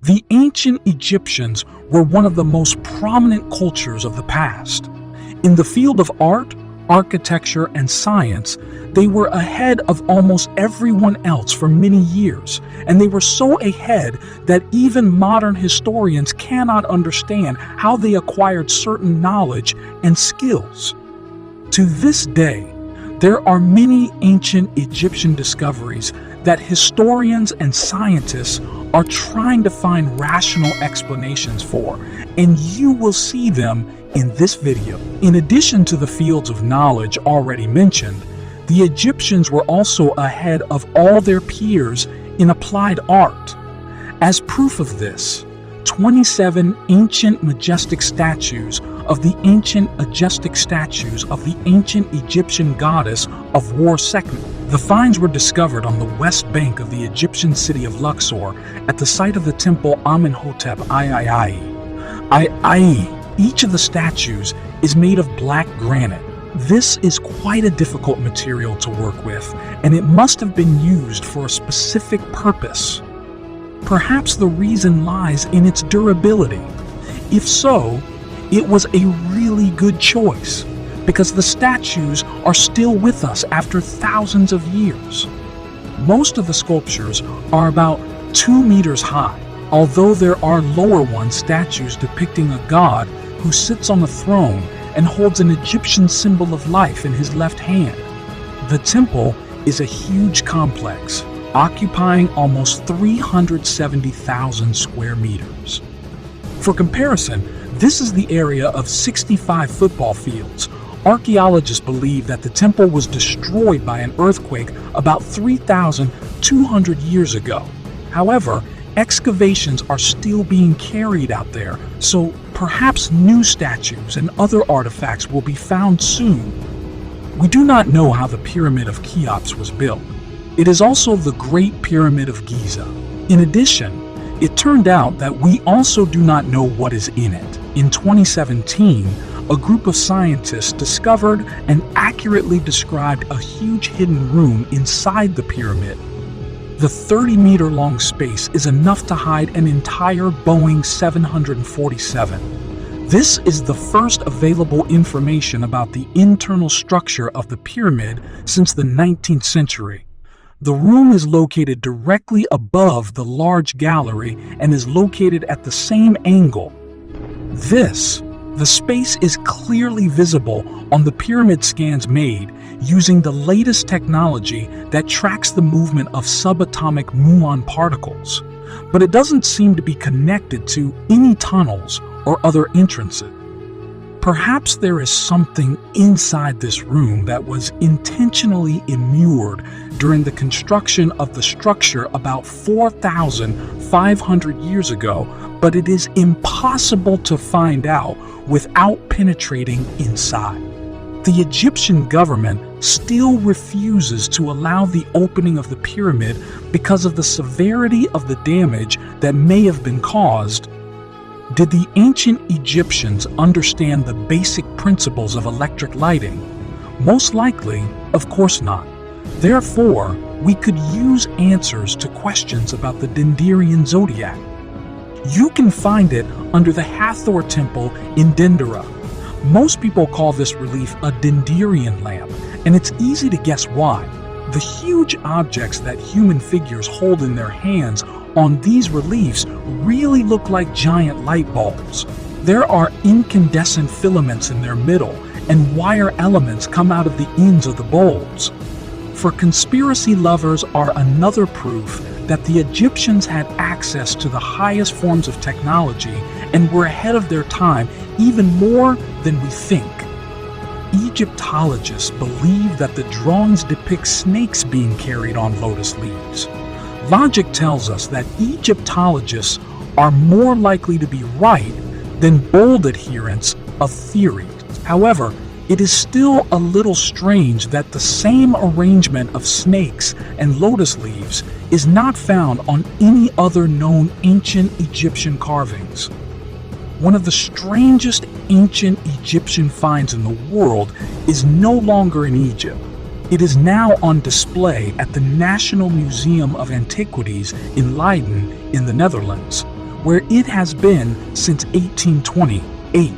The ancient Egyptians were one of the most prominent cultures of the past. In the field of art, architecture, and science, they were ahead of almost everyone else for many years, and they were so ahead that even modern historians cannot understand how they acquired certain knowledge and skills. To this day, there are many ancient Egyptian discoveries that historians and scientists are trying to find rational explanations for, and you will see them in this video. In addition to the fields of knowledge already mentioned, the Egyptians were also ahead of all their peers in applied art. As proof of this, 27 ancient majestic statues of the ancient Egyptian goddess of war Sekhmet. The finds were discovered on the west bank of the Egyptian city of Luxor at the site of the temple Amenhotep III. Each of the statues is made of black granite. This is quite a difficult material to work with, and it must have been used for a specific purpose. Perhaps the reason lies in its durability. If so, it was a really good choice, because the statues are still with us after thousands of years. Most of the sculptures are about 2 meters high, although there are lower statues depicting a god who sits on a throne and holds an Egyptian symbol of life in his left hand. The temple is a huge complex, occupying almost 370,000 square meters. For comparison, this is the area of 65 football fields. Archaeologists believe that the temple was destroyed by an earthquake about 3,200 years ago. However, excavations are still being carried out there, so perhaps new statues and other artifacts will be found soon. We do not know how the Pyramid of Cheops was built. It is also the Great Pyramid of Giza. In addition, it turned out that we also do not know what is in it. In 2017, a group of scientists discovered and accurately described a huge hidden room inside the pyramid. The 30-meter-long space is enough to hide an entire Boeing 747. This is the first available information about the internal structure of the pyramid since the 19th century. The room is located directly above the large gallery and is located at the same angle. The space is clearly visible on the pyramid scans made using the latest technology that tracks the movement of subatomic muon particles, but it doesn't seem to be connected to any tunnels or other entrances. Perhaps there is something inside this room that was intentionally immured during the construction of the structure about 4,500 years ago, but it is impossible to find out without penetrating inside. The Egyptian government still refuses to allow the opening of the pyramid because of the severity of the damage that may have been caused. Did the ancient Egyptians understand the basic principles of electric lighting? Most likely, of course not. Therefore, we could use answers to questions about the Denderian zodiac. You can find it under the Hathor Temple in Dendera. Most people call this relief a Denderian lamp, and it's easy to guess why. The huge objects that human figures hold in their hands on these reliefs really look like giant light bulbs. There are incandescent filaments in their middle, and wire elements come out of the ends of the bulbs. For conspiracy lovers are another proof that the Egyptians had access to the highest forms of technology and were ahead of their time even more than we think. Egyptologists believe that the drawings depict snakes being carried on lotus leaves. Logic tells us that Egyptologists are more likely to be right than bold adherents of theory. However, it is still a little strange that the same arrangement of snakes and lotus leaves is not found on any other known ancient Egyptian carvings. One of the strangest ancient Egyptian finds in the world is no longer in Egypt. It is now on display at the National Museum of Antiquities in Leiden in the Netherlands. where it has been since 1828.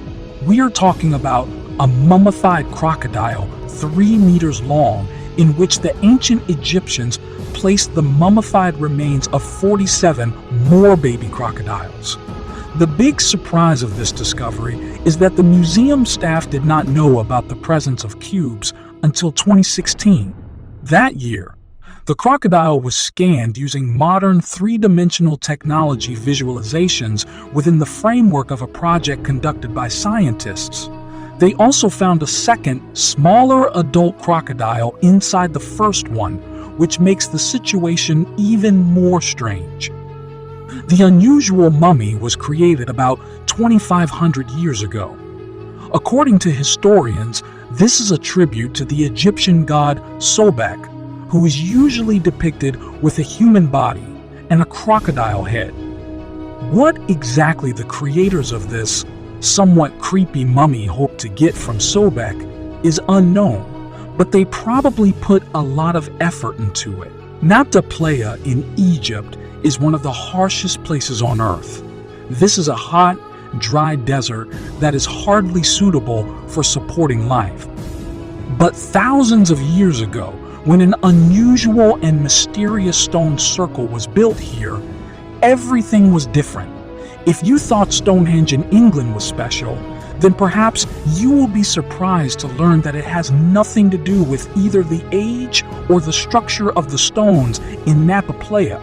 We are talking about a mummified crocodile 3 meters long, in which the ancient Egyptians placed the mummified remains of 47 more baby crocodiles. The big surprise of this discovery is that the museum staff did not know about the presence of cubes until 2016. That year, the crocodile was scanned using modern 3-dimensional technology visualizations within the framework of a project conducted by scientists. They also found a second, smaller adult crocodile inside the first one, which makes the situation even more strange. The unusual mummy was created about 2,500 years ago. According to historians, this is a tribute to the Egyptian god Sobek, who is usually depicted with a human body and a crocodile head. What exactly the creators of this somewhat creepy mummy hope to get from Sobek is unknown, but they probably put a lot of effort into it. Nabta-Playa in Egypt is one of the harshest places on Earth. This is a hot, dry desert that is hardly suitable for supporting life. But thousands of years ago, when an unusual and mysterious stone circle was built here, everything was different. If you thought Stonehenge in England was special, then perhaps you will be surprised to learn that it has nothing to do with either the age or the structure of the stones in Nabta-Playa.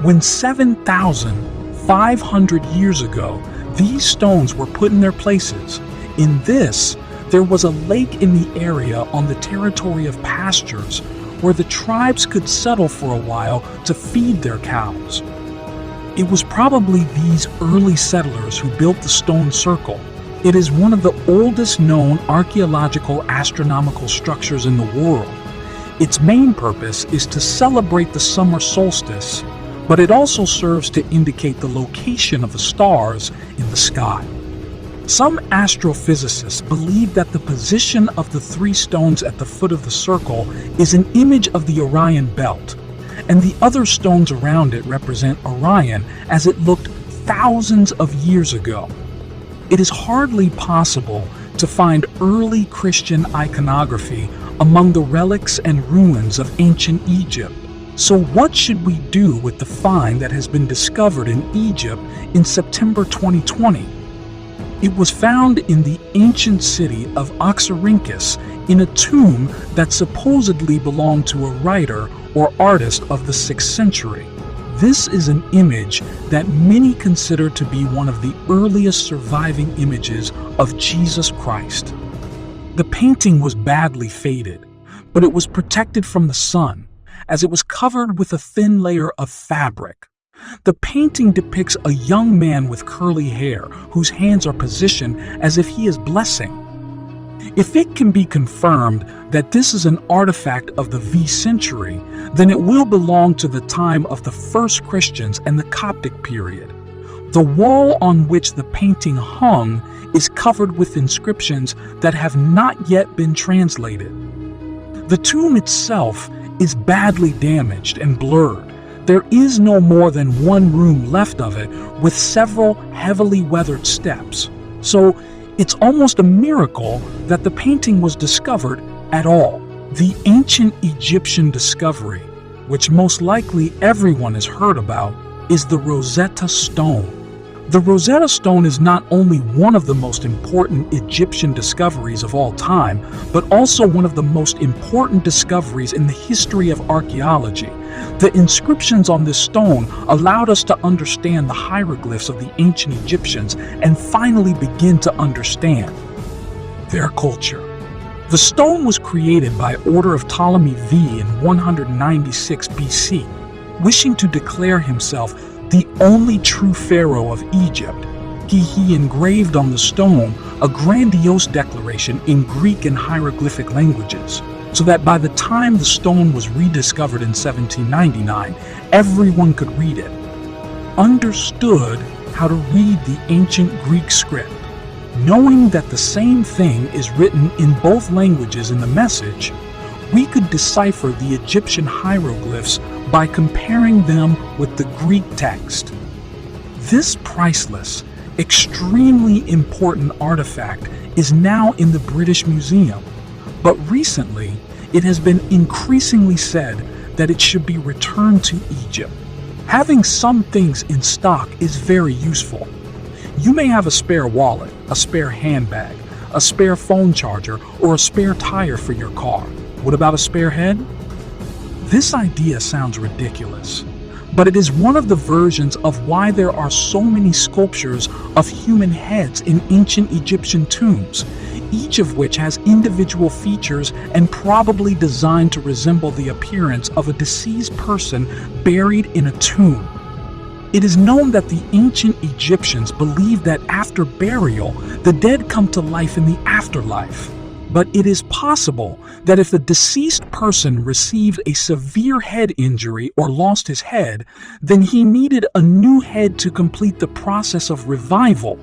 When 7,500 years ago, these stones were put in their places. In this, there was a lake in the area on the territory of pastures where the tribes could settle for a while to feed their cows. It was probably these early settlers who built the stone circle. It is one of the oldest known archaeological astronomical structures in the world. Its main purpose is to celebrate the summer solstice, but it also serves to indicate the location of the stars in the sky. Some astrophysicists believe that the position of the 3 stones at the foot of the circle is an image of the Orion belt, and the other stones around it represent Orion as it looked thousands of years ago. It is hardly possible to find early Christian iconography among the relics and ruins of ancient Egypt. So what should we do with the find that has been discovered in Egypt in September 2020? It was found in the ancient city of Oxyrhynchus in a tomb that supposedly belonged to a writer or artist of the 6th century. This is an image that many consider to be one of the earliest surviving images of Jesus Christ. The painting was badly faded, but it was protected from the sun, as it was covered with a thin layer of fabric. The painting depicts a young man with curly hair whose hands are positioned as if he is blessing. If it can be confirmed that this is an artifact of the V century, then it will belong to the time of the first Christians and the Coptic period. The wall on which the painting hung is covered with inscriptions that have not yet been translated. The tomb itself is badly damaged and blurred. There is no more than one room left of it, with several heavily weathered steps. So it's almost a miracle that the painting was discovered at all. The ancient Egyptian discovery, which most likely everyone has heard about, is the Rosetta Stone. The Rosetta Stone is not only one of the most important Egyptian discoveries of all time, but also one of the most important discoveries in the history of archaeology. The inscriptions on this stone allowed us to understand the hieroglyphs of the ancient Egyptians and finally begin to understand their culture. The stone was created by order of Ptolemy V in 196 BC, wishing to declare himself the only true pharaoh of Egypt. He engraved on the stone a grandiose declaration in Greek and hieroglyphic languages, so that by the time the stone was rediscovered in 1799, everyone could read it. Understood how to read the ancient Greek script. Knowing that the same thing is written in both languages in the message, we could decipher the Egyptian hieroglyphs by comparing them with the Greek text. This priceless, extremely important artifact is now in the British Museum, but recently it has been increasingly said that it should be returned to Egypt. Having some things in stock is very useful. You may have a spare wallet, a spare handbag, a spare phone charger, or a spare tire for your car. What about a spare head? This idea sounds ridiculous, but it is one of the versions of why there are so many sculptures of human heads in ancient Egyptian tombs, each of which has individual features and probably designed to resemble the appearance of a deceased person buried in a tomb. It is known that the ancient Egyptians believed that after burial, the dead come to life in the afterlife. But it is possible that if the deceased person received a severe head injury or lost his head, then he needed a new head to complete the process of revival.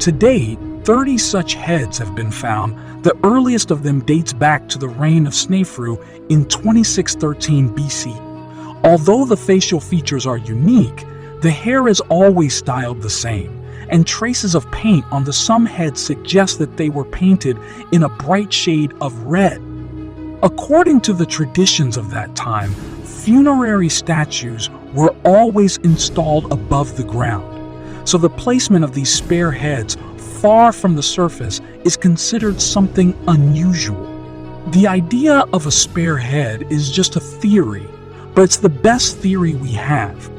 To date, 30 such heads have been found. The earliest of them dates back to the reign of Snefru in 2613 BC. Although the facial features are unique, the hair is always styled the same, and traces of paint on the some heads suggest that they were painted in a bright shade of red. According to the traditions of that time, funerary statues were always installed above the ground, so the placement of these spare heads far from the surface is considered something unusual. The idea of a spare head is just a theory, but it's the best theory we have.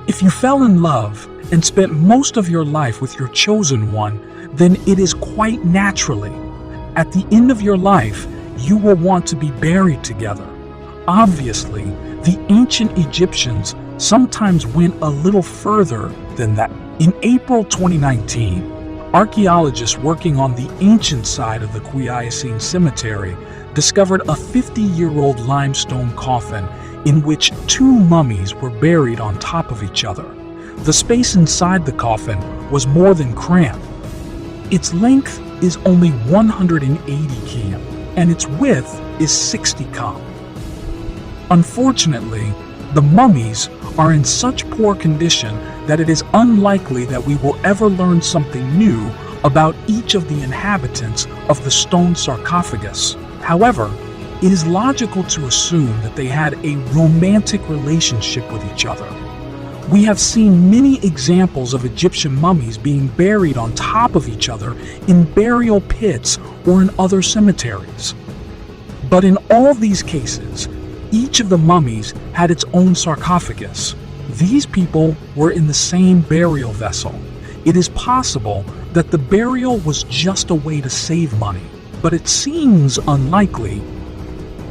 If you fell in love and spent most of your life with your chosen one, then it is quite naturally, at the end of your life, you will want to be buried together. Obviously, the ancient Egyptians sometimes went a little further than that. In April 2019, archaeologists working on the ancient side of the Quiaicene Cemetery discovered a 50-year-old limestone coffin in which two mummies were buried on top of each other. The space inside the coffin was more than cramped. Its length is only 180 km, and its width is 60 km. Unfortunately, the mummies are in such poor condition that it is unlikely that we will ever learn something new about each of the inhabitants of the stone sarcophagus. However, it is logical to assume that they had a romantic relationship with each other. We have seen many examples of Egyptian mummies being buried on top of each other in burial pits or in other cemeteries. But in all these cases, each of the mummies had its own sarcophagus. These people were in the same burial vessel. It is possible that the burial was just a way to save money, but it seems unlikely.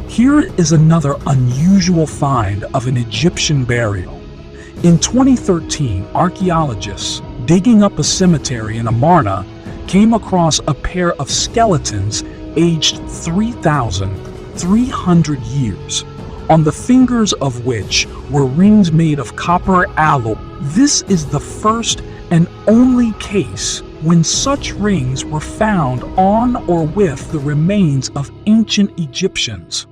Here is another unusual find of an Egyptian burial. In 2013, archaeologists digging up a cemetery in Amarna came across a pair of skeletons aged 3,300 years, on the fingers of which were rings made of copper alloy. This is the first and only case when such rings were found on or with the remains of ancient Egyptians.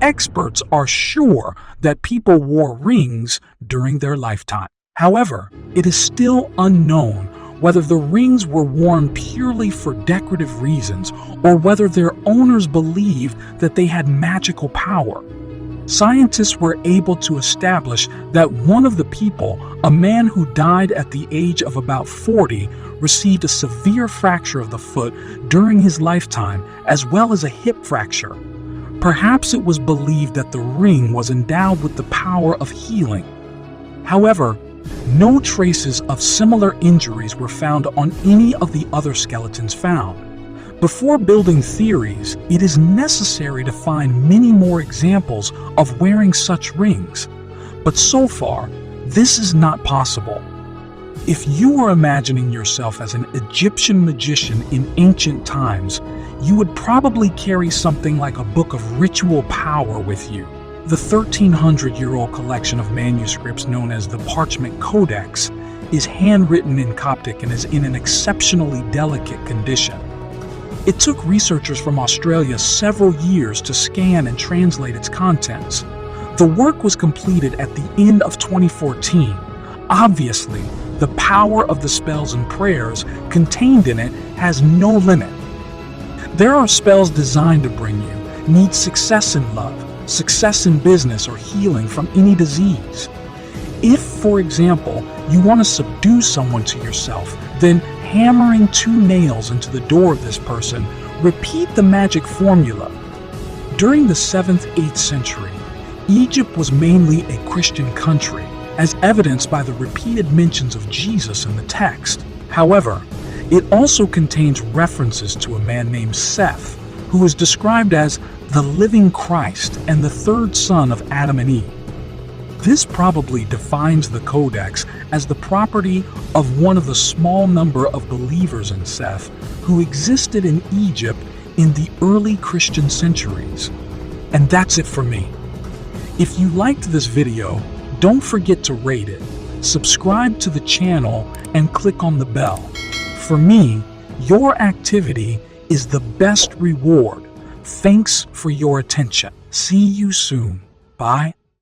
Experts are sure that people wore rings during their lifetime. However, it is still unknown whether the rings were worn purely for decorative reasons or whether their owners believed that they had magical power. Scientists were able to establish that one of the people, a man who died at the age of about 40, received a severe fracture of the foot during his lifetime, as well as a hip fracture. Perhaps it was believed that the ring was endowed with the power of healing. However, no traces of similar injuries were found on any of the other skeletons found. Before building theories, it is necessary to find many more examples of wearing such rings. But so far, this is not possible. If you were imagining yourself as an Egyptian magician in ancient times, you would probably carry something like a book of ritual power with you. The 1,300-year-old collection of manuscripts known as the Parchment Codex is handwritten in Coptic and is in an exceptionally delicate condition. It took researchers from Australia several years to scan and translate its contents. The work was completed at the end of 2014. Obviously, The power of the spells and prayers contained in it has no limit. There are spells designed to bring you need success in love, success in business, or healing from any disease. If, for example, you want to subdue someone to yourself, then hammering 2 nails into the door of this person, repeat the magic formula. During the 7th, 8th century, Egypt was mainly a Christian country, as evidenced by the repeated mentions of Jesus in the text. However, it also contains references to a man named Seth, who is described as the living Christ and the 3rd son of Adam and Eve. This probably defines the Codex as the property of one of the small number of believers in Seth who existed in Egypt in the early Christian centuries. And that's it for me. If you liked this video, don't forget to rate it, subscribe to the channel, and click on the bell. For me, your activity is the best reward. Thanks for your attention. See you soon. Bye.